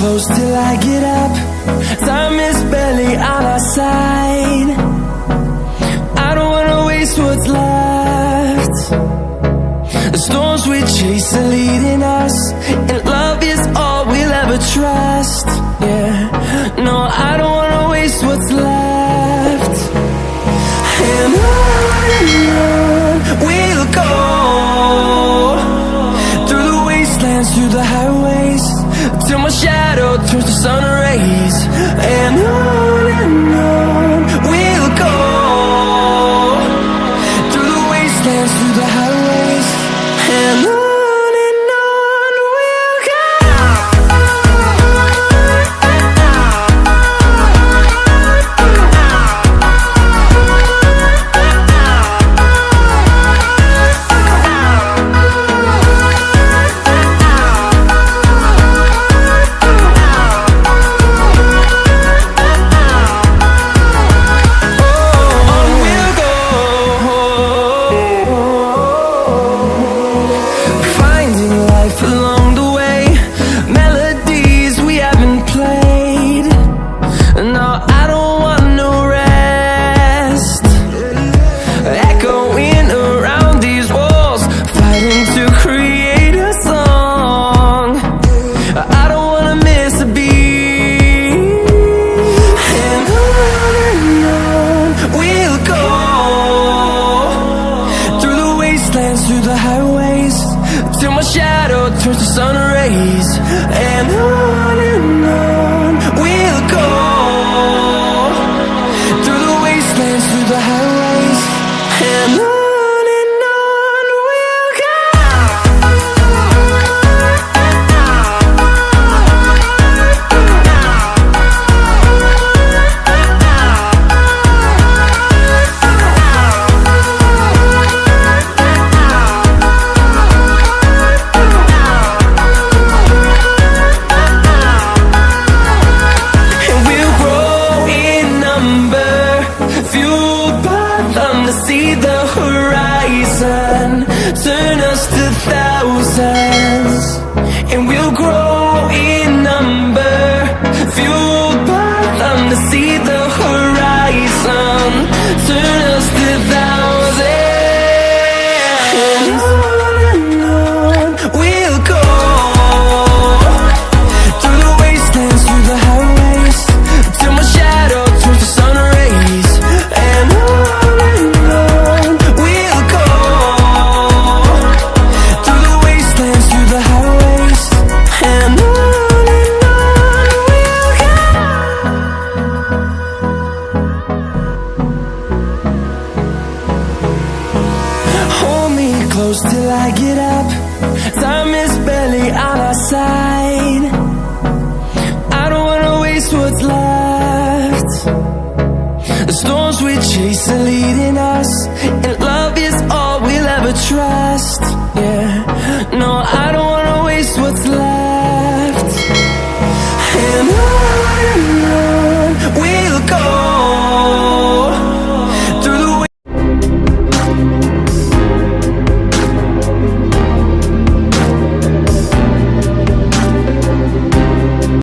close till I get up. Time is barely on our side. I don't wanna waste what's left. The storms we chase are leading us, and love is all we'll ever trust. Yeah, no, I don't wanna waste what's left. And on we'll go, through the wastelands, through the highways, till my shadow turns to sun rays. And on we'll go, through the wastelands, through the highways, and on we'll go. Through the highways, till my shadow turns to sun rays. And on we'll go, through the wastelands, through the highways, and on we'll go. See the horizon, turn us to thousands, and we'll grow in number, fueled by them. To see the horizon, turn us to thousands, and on we'll go, through the wastelands, through the highways, till my shadow turns to sun rays. And close till I get up. Time is barely on our side. I don't wanna waste what's left. The storms we chase are leading us, and love is all we'll ever trust. Yeah, no, I don't wanna waste what's left. And on